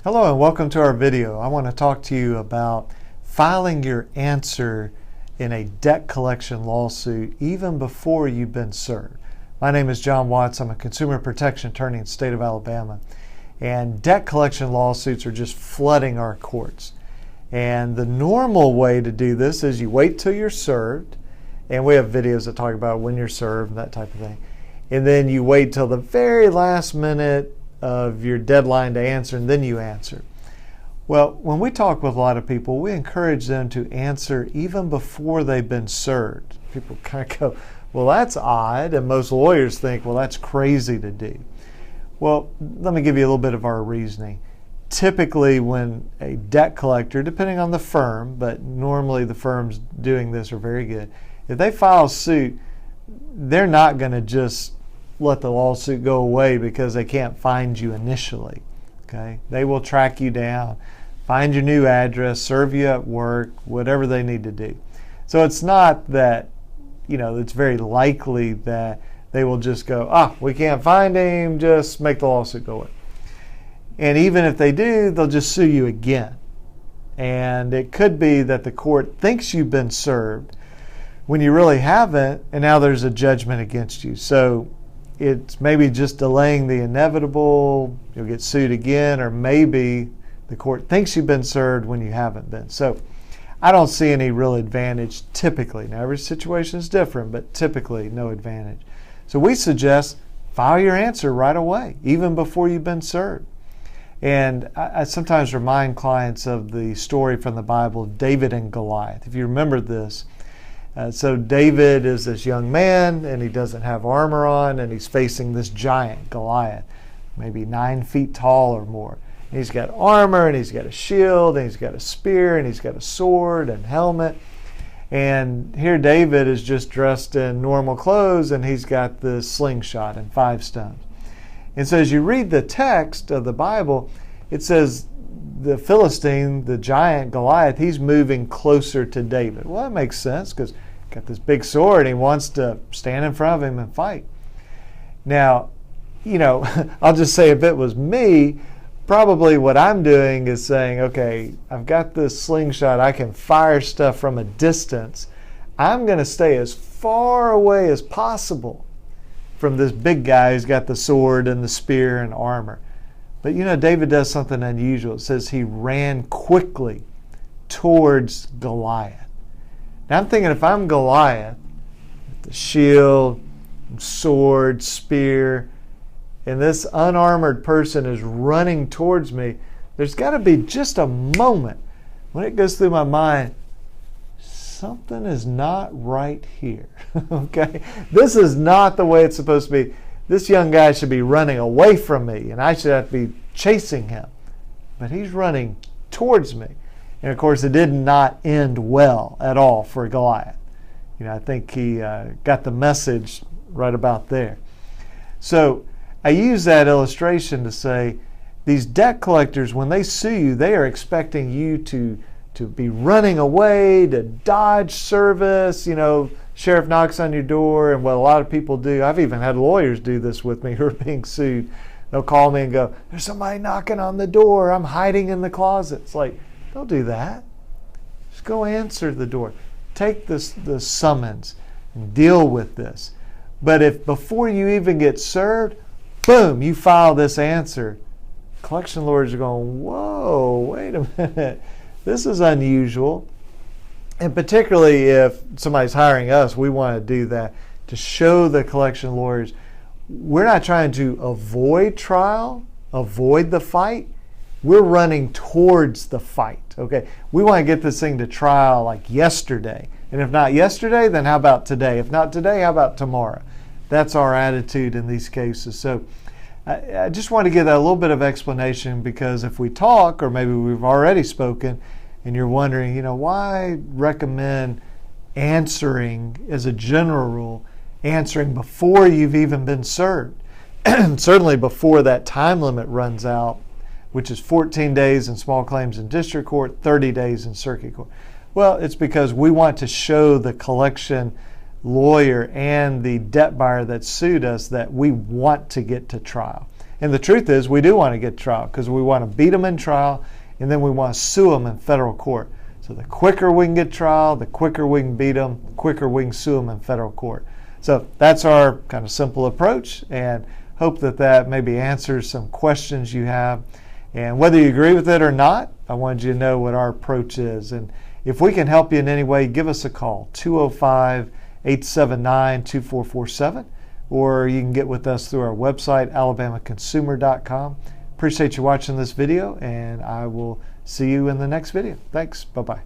Hello and welcome to our video. I want to talk to you about filing your answer in a debt collection lawsuit even before you've been served. My name is John Watts. I'm a consumer protection attorney in the state of Alabama. And debt collection lawsuits are just flooding our courts. And the normal way to do this is you wait till you're served. And we have videos that talk about when you're served and that type of thing. And then you wait till the very last minute of your deadline to answer, and then you answer. Well, when we talk with a lot of people, we encourage them to answer even before they've been served. People kind of go, well, that's odd, and most lawyers think, well, that's crazy to do. Well, let me give you a little bit of our reasoning. Typically, when a debt collector, depending on the firm, but normally the firms doing this are very good, if they file suit, they're not going to just let the lawsuit go away because they can't find you initially. Okay? They will track you down, find your new address, serve you at work, whatever they need to do. So it's not that, it's very likely that they will just go, we can't find him, just make the lawsuit go away. And even if they do, they'll just sue you again. And it could be that the court thinks you've been served when you really haven't, and now there's a judgment against you. So it's maybe just delaying the inevitable, you'll get sued again, or maybe the court thinks you've been served when you haven't been. So I don't see any real advantage typically. Now every situation is different, but typically no advantage. So we suggest file your answer right away, even before you've been served. And I sometimes remind clients of the story from the Bible of David and Goliath. If you remember this, so David is this young man, and he doesn't have armor on, and he's facing this giant, Goliath, maybe 9 feet tall or more. And he's got armor, and he's got a shield, and he's got a spear, and he's got a sword and helmet. And here David is just dressed in normal clothes, and he's got this slingshot and 5 stones. And so as you read the text of the Bible, it says the Philistine, the giant Goliath, he's moving closer to David. Well, that makes sense because he's got this big sword and he wants to stand in front of him and fight. Now, I'll just say if it was me, probably what I'm doing is saying, okay, I've got this slingshot, I can fire stuff from a distance. I'm going to stay as far away as possible from this big guy who's got the sword and the spear and armor. But David does something unusual. It says he ran quickly towards Goliath. Now I'm thinking if I'm Goliath, the shield, sword, spear, and this unarmored person is running towards me, there's got to be just a moment when it goes through my mind, something is not right here. Okay? This is not the way it's supposed to be. This young guy should be running away from me, and I should have to be chasing him. But he's running towards me. And of course, it did not end well at all for Goliath. I think he got the message right about there. So I use that illustration to say these debt collectors, when they sue you, they are expecting you to be running away, to dodge service. Sheriff knocks on your door, and what a lot of people do, I've even had lawyers do this with me who are being sued. They'll call me and go, there's somebody knocking on the door, I'm hiding in the closet. It's like, don't do that. Just go answer the door. Take the summons and deal with this. But if before you even get served, boom, you file this answer, collection lawyers are going, whoa, wait a minute. This is unusual. And particularly if somebody's hiring us, we want to do that to show the collection lawyers we're not trying to avoid trial, avoid the fight. We're running towards the fight. Okay, we want to get this thing to trial like yesterday. And if not yesterday, then how about today? If not today, how about tomorrow? That's our attitude in these cases. So I just want to give that a little bit of explanation, because if we talk, or maybe we've already spoken, and you're wondering, why recommend answering as a general rule, answering before you've even been served? Certainly before that time limit runs out, which is 14 days in small claims in district court, 30 days in circuit court. Well, it's because we want to show the collection lawyer and the debt buyer that sued us that we want to get to trial. And the truth is, we do want to get trial because we want to beat them in trial, and then we want to sue them in federal court. So the quicker we can get trial, the quicker we can beat them, the quicker we can sue them in federal court. So that's our kind of simple approach, and hope that that maybe answers some questions you have. And whether you agree with it or not, I wanted you to know what our approach is. And if we can help you in any way, give us a call, 205-879-2447, or you can get with us through our website, alabamaconsumer.com. Appreciate you watching this video, and I will see you in the next video. Thanks. Bye-bye.